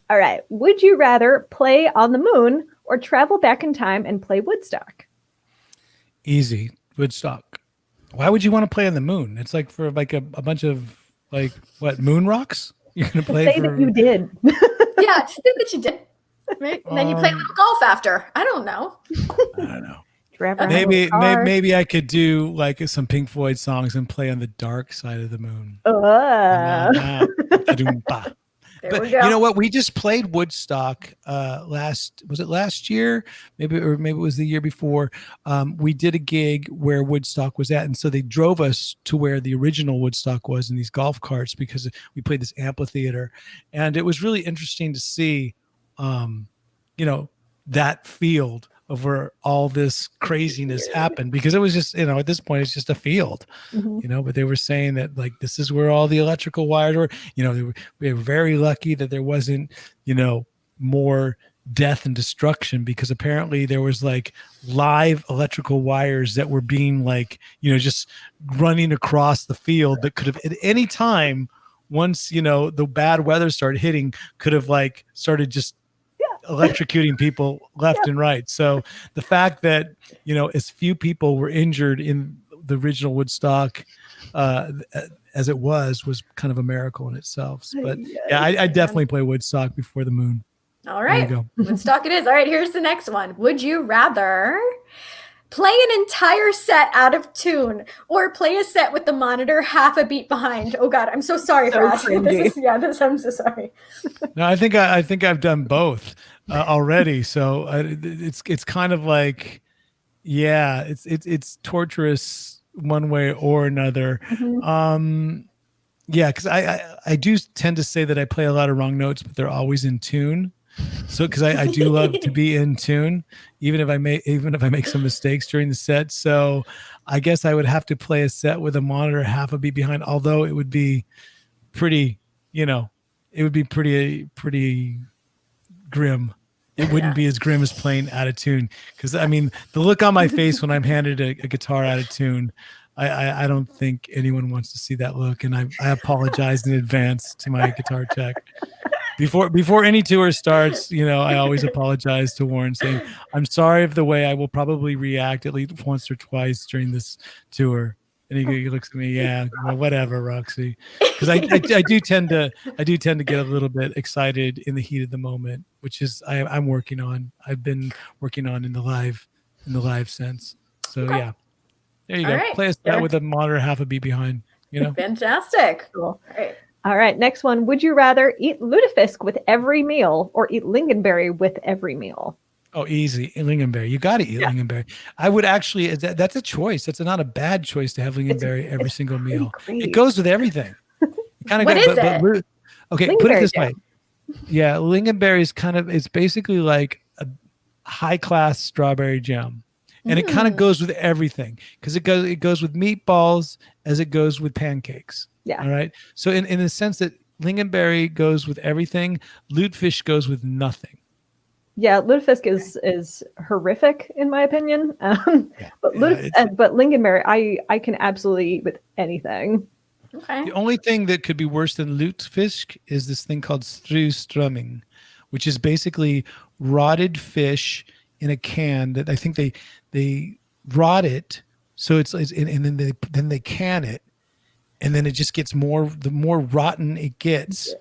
All right. Would you rather play on the moon or travel back in time and play Woodstock? Easy. Woodstock. Why would you want to play on the moon? It's like for like a bunch of like what moon rocks? You're gonna play Say for that you did. Yeah, to say that you did. Right? And then you play a little golf after. I don't know. I don't know. Maybe I could do like some Pink Floyd songs and play on the dark side of the moon. But you know what? We just played Woodstock last year? Maybe it was the year before. We did a gig where Woodstock was at, and so they drove us to where the original Woodstock was in these golf carts because we played this amphitheater, and it was really interesting to see, that field of where all this craziness happened, because it was just, at this point it's just a field, but they were saying that like, this is where all the electrical wires were, we were very lucky that there wasn't, more death and destruction, because apparently there was like live electrical wires that were being like, just running across the field that could have at any time, once, the bad weather started hitting, could have like started just electrocuting people left and right. So the fact that as few people were injured in the original Woodstock as it was kind of a miracle in itself. But I definitely play Woodstock before the moon. All right, Woodstock it is. All right, here's the next one. Would you rather play an entire set out of tune or play a set with the monitor half a beat behind? Oh God, I'm so sorry for asking. I'm so sorry. No, I think I've done both already. So it's kind of like, it's torturous one way or another. Because I do tend to say that I play a lot of wrong notes, but they're always in tune. So because I do love to be in tune, even if I make some mistakes during the set. So I guess I would have to play a set with a monitor half a beat behind, although it would be pretty, pretty grim. It wouldn't be as grim as playing out of tune, because I mean the look on my face when I'm handed a guitar out of tune, I don't think anyone wants to see that look, and I apologize in advance to my guitar tech. Before any tour starts, I always apologize to Warren, saying I'm sorry of the way I will probably react at least once or twice during this tour. And he looks at me, whatever, Roxie, because I do tend to get a little bit excited in the heat of the moment, which is I'm working on. I've been working on in the live sense. So there you go. Right. Play a set with a monitor half a beat behind. Fantastic. Cool. All right. Next one. Would you rather eat lutefisk with every meal or eat lingonberry with every meal? Oh, easy. Lingonberry. You got to eat lingonberry. I would actually, that's a choice. That's not a bad choice to have lingonberry every single meal. Great. It goes with everything. What is it? Okay, put it this way. Yeah, lingonberry is it's basically like a high-class strawberry jam. And it kind of goes with everything, because it goes with meatballs as it goes with pancakes. Yeah. All right. So in the sense that lingonberry goes with everything, lutefisk goes with nothing. Yeah, lutefisk is horrific in my opinion. But lingonberry, I can absolutely eat with anything. Okay. The only thing that could be worse than lutefisk is this thing called strömming, which is basically rotted fish in a can that I think they rot it, so it's and then they can it, and then it just gets the more rotten it gets.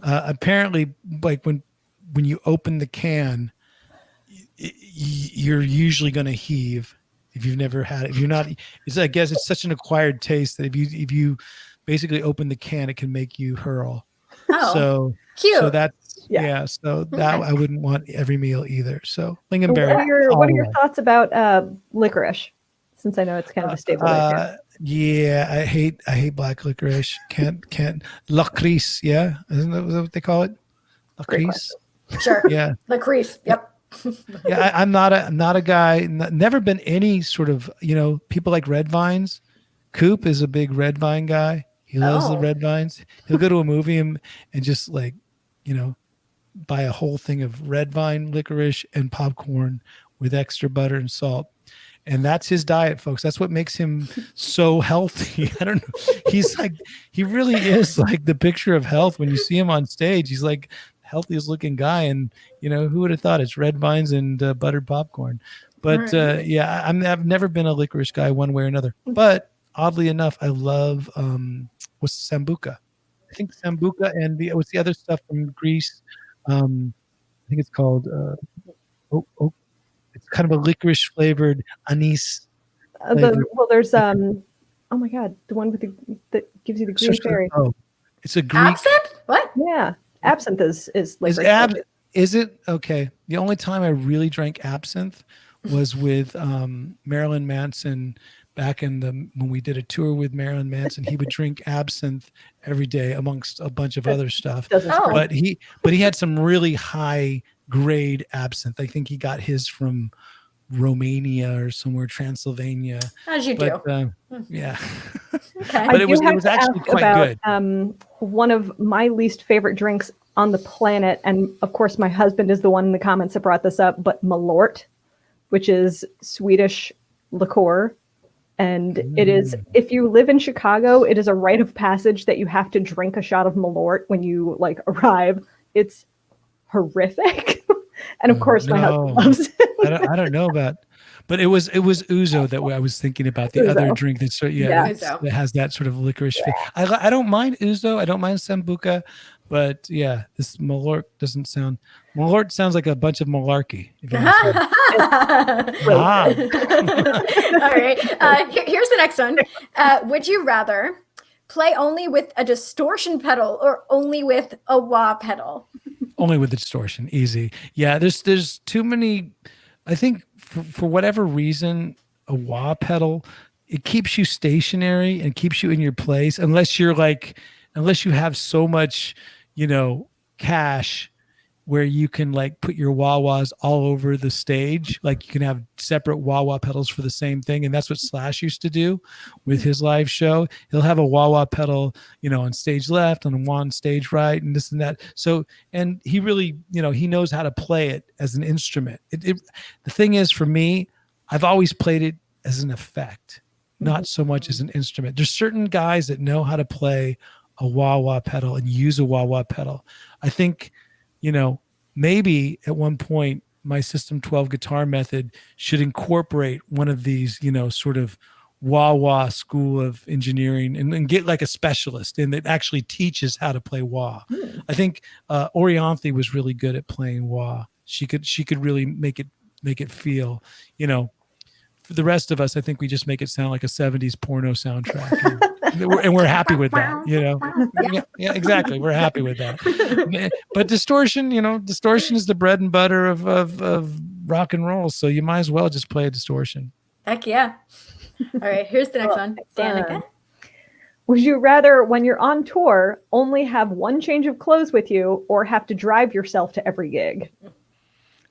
Apparently, like when you open the can, you're usually going to heave if you've never had it. If you're not, I guess it's such an acquired taste that if you basically open the can, it can make you hurl. Oh, so cute. So that's so that I wouldn't want every meal either. So lingonberry. What are your thoughts about licorice? Since I know it's kind of a staple. Yeah, I hate black licorice. Can't licorice. Yeah, isn't that what they call it? Licorice. Sure. Yeah. Licorice. Yep. Yeah, I'm not a guy. Never been any sort of people like red vines. Coop is a big red vine guy. He loves the red vines. He'll go to a movie and just like buy a whole thing of red vine licorice and popcorn with extra butter and salt. And that's his diet, folks. That's what makes him so healthy. I don't know. He really is like the picture of health. When you see him on stage, he's like healthiest looking guy, and who would have thought? It's red vines and buttered popcorn. But yeah, I've never been a licorice guy one way or another. But oddly enough, I love what's Sambuca. I think Sambuca and what's the other stuff from Greece? I think it's called it's kind of a licorice flavored anise. There's oh my god, the one with that gives you the green cherry. Oh, it's a Greek. Absinthe? What? Yeah, absinthe is Is it okay? The only time I really drank absinthe was with Marilyn Manson back when we did a tour with Marilyn Manson. He would drink absinthe every day amongst a bunch of other stuff. But he had some really high grade absinthe. I think he got his from Romania or somewhere, Transylvania. As you do. Yeah. Okay. But it was actually quite good. One of my least favorite drinks on the planet, and of course my husband is the one in the comments that brought this up, but Malort, which is Swedish liqueur. And it is, if you live in Chicago, it is a rite of passage that you have to drink a shot of Malort when you arrive. It's horrific. And of course my husband loves it. I don't know about, but it was ouzo that I was thinking about, the ouzo. Other drink that that has that sort of licorice feel. I don't mind ouzo. I don't mind Sambuca. But yeah, this Malort Malort sounds like a bunch of malarkey. All right. Here's the next one. Would you rather play only with a distortion pedal or only with a wah pedal? Only with the distortion. Easy. Yeah, there's too many. I think for whatever reason, a wah pedal, it keeps you stationary and keeps you in your place unless you have so much cash where you can put your wah-wahs all over the stage. You can have separate wah-wah pedals for the same thing. And that's what Slash used to do with his live show. He'll have a wah-wah pedal, on stage left and one stage right and this and that. So, and he really, he knows how to play it as an instrument. The thing is, for me, I've always played it as an effect, not so much as an instrument. There's certain guys that know how to play a wah-wah pedal and use a wah-wah pedal. I think, maybe at one point my System 12 guitar method should incorporate one of these, sort of wah-wah school of engineering and get a specialist in that actually teaches how to play wah. I think Orianthe was really good at playing wah. She could really make it feel, for the rest of us, I think we just make it sound like a 70s porno soundtrack. And we're happy with that, Yeah, exactly. We're happy with that. But distortion is the bread and butter of rock and roll. So you might as well just play a distortion. Heck yeah. All right, here's the next one. Danica. Would you rather, when you're on tour, only have one change of clothes with you or have to drive yourself to every gig?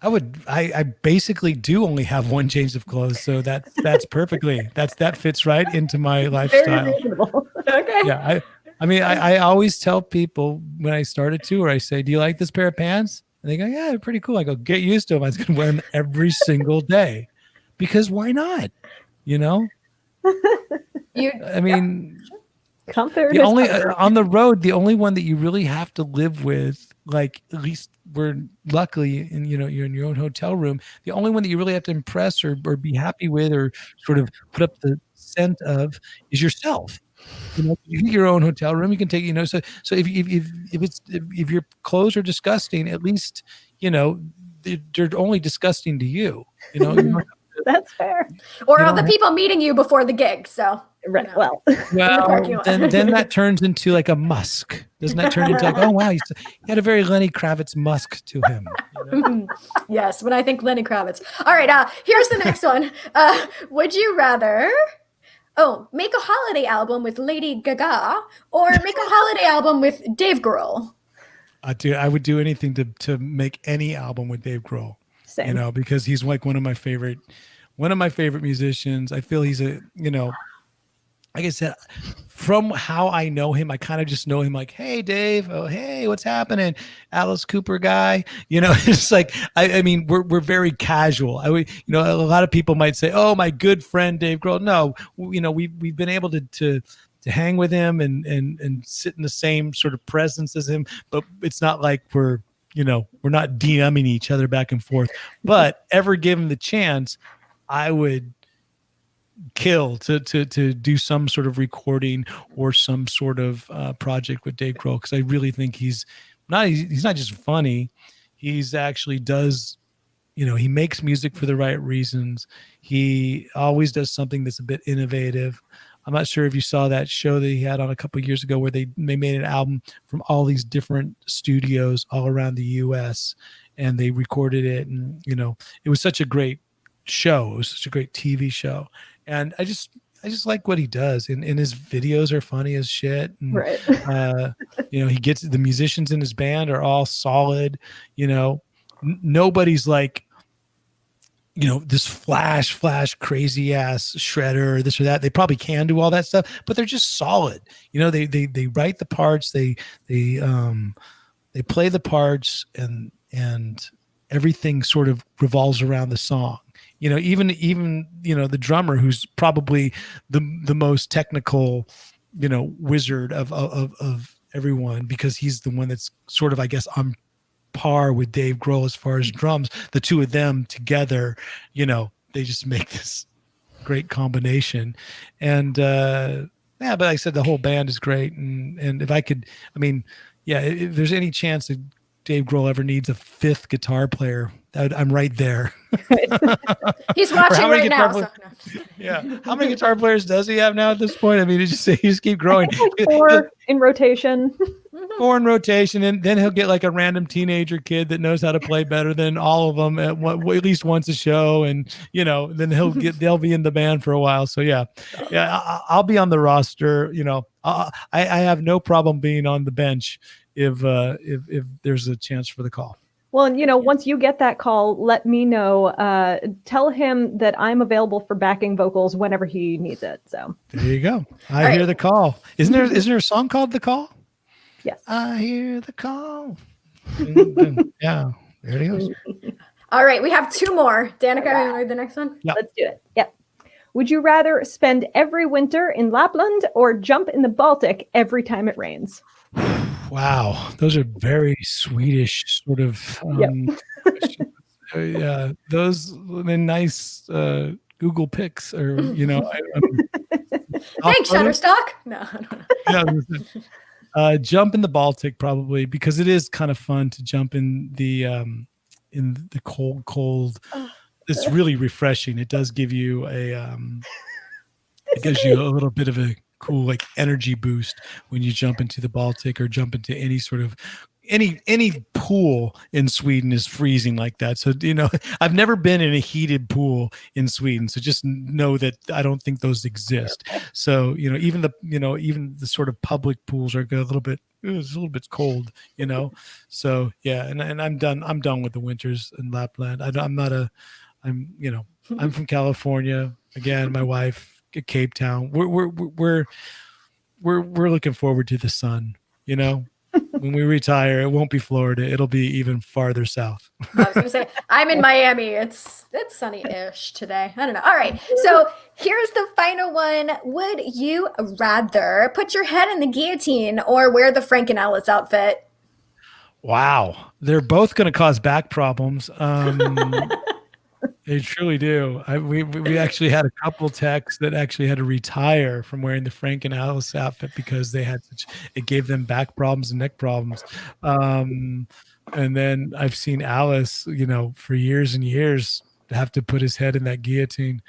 I basically do only have one change of clothes, so that's that fits right into my lifestyle. Very reasonable. Okay. Yeah, I always tell people when I start a tour, I say, "Do you like this pair of pants?" And they go, "Yeah, they're pretty cool." I go, "Get used to them. I was going to wear them every single day, because why not?" Comfort. The only on the road, the only one that you really have to live with, at least we're luckily in you're in your own hotel room. The only one that you really have to impress or be happy with or sort of put up the scent of is yourself. You get your own hotel room. You can take so if your clothes are disgusting, at least they're only disgusting to you. That's fair. Or all the people meeting you before the gig. So right. Well, then that turns into a musk. Doesn't that turn into oh wow, he had a very Lenny Kravitz musk to him? Yes, when I think Lenny Kravitz. All right, here's the next one. Would you rather make a holiday album with Lady Gaga or make a holiday album with Dave Grohl? I would do anything to make any album with Dave Grohl. Same. Because he's one of my favorite musicians. I feel he's like I said, from how I know him, I kind of just know him hey, Dave, oh, hey, what's happening? Alice Cooper guy, it's we're very casual. A lot of people might say, oh, my good friend, Dave Grohl. No, we've been able to hang with him and sit in the same sort of presence as him, but it's not like we're we're not DMing each other back and forth, but ever given the chance, I would kill to do some sort of recording or some sort of project with Dave Grohl, because I really think he's not just funny, he's actually does, he makes music for the right reasons. He always does something that's a bit innovative. I'm not sure if you saw that show that he had on a couple of years ago where they made an album from all these different studios all around the US, and they recorded it, and it was such a great show. It was such a great TV show. And I just like what he does, and his videos are funny as shit. And, Right. he gets the musicians in his band are all solid. Nobody's like, this flash crazy ass shredder, this or that. They probably can do all that stuff, but they're just solid. They write the parts, they play the parts, and everything sort of revolves around the song. Even the drummer, who's probably the most technical, wizard of everyone, because he's the one that's sort of, I guess, on par with Dave Grohl as far as drums. The two of them together, they just make this great combination. And but like I said, the whole band is great. And if I could, if there's any chance that Dave Grohl ever needs a fifth guitar player, I'm right there. He's watching right now. How many guitar players does he have now at this point? He just keep growing. Like 4 in rotation. 4 in rotation, and then he'll get like a random teenager kid that knows how to play better than all of them at least once a show, and then they'll be in the band for a while. So I'll be on the roster. I have no problem being on the bench if there's a chance for the call. Well, once you get that call, let me know. Tell him that I'm available for backing vocals whenever he needs it. So there you go. I hear the call. Isn't there a song called "The Call"? Yes. I hear the call. Yeah, there it goes. All right, we have 2 more. Danica, you want to read the next one? Yep. Let's do it. Yep. Would you rather spend every winter in Lapland or jump in the Baltic every time it rains? Wow, those are very Swedish sort of. Those nice Google pics, or Thanks, Shutterstock. No. Jump in the Baltic probably, because it is kind of fun to jump in the cold. It's really refreshing. It does give you it gives you a little bit of a cool like energy boost when you jump into the Baltic or jump into any sort of any pool in Sweden is freezing like that. So, I've never been in a heated pool in Sweden. So just know that I don't think those exist. So, even the sort of public pools are a little bit cold, So yeah. And I'm done with the winters in Lapland. I'm from California. Again, my wife, Cape Town. We're looking forward to the sun, When we retire, it won't be Florida. It'll be even farther south. I was going to say, I'm in Miami. It's sunny-ish today. I don't know. All right. So here's the final one. Would you rather put your head in the guillotine or wear the Franken outfit? Wow. They're both going to cause back problems. They truly do. We actually had a couple techs that actually had to retire from wearing the Franken outfit because it gave them back problems and neck problems. And then I've seen Alice, for years and years have to put his head in that guillotine.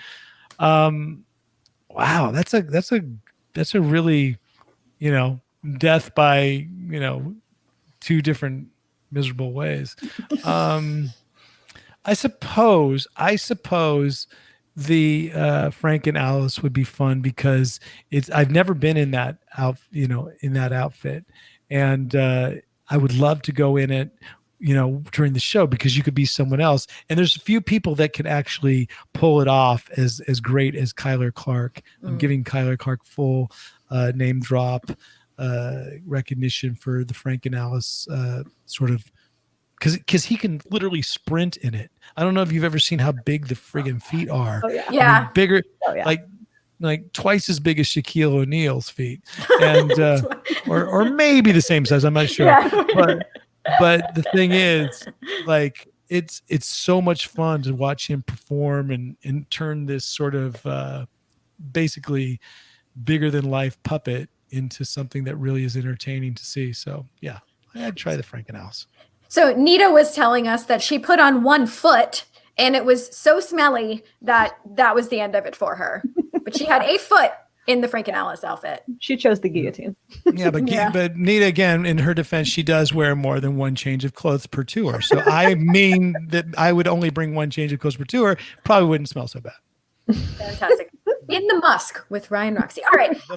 Wow, that's a really, death by, 2 different miserable ways. I suppose the Franken Alice would be fun because I've never been in that outfit, and I would love to go in it, during the show, because you could be someone else. And there's a few people that could actually pull it off as great as Kyler Clark. I'm giving Kyler Clark full name drop recognition for the Franken Alice sort of. Because he can literally sprint in it. I don't know if you've ever seen how big the friggin' feet are. Oh, yeah. Yeah. Bigger, Oh, yeah. like twice as big as Shaquille O'Neal's feet, and or maybe the same size. I'm not sure. Yeah. But the thing is, like, it's so much fun to watch him perform and turn this sort of basically bigger than life puppet into something that really is entertaining to see. So yeah, I'd try the Franken House. So Nita was telling us that she put on one foot and it was so smelly that was the end of it for her. But she had a foot in the Franken Alice outfit. She chose the guillotine. Yeah, but but Nita, again, in her defense, she does wear more than one change of clothes per tour. So I mean that I would only bring one change of clothes per tour. Probably wouldn't smell so bad. Fantastic. In the Musk with Ryan Roxie. All right.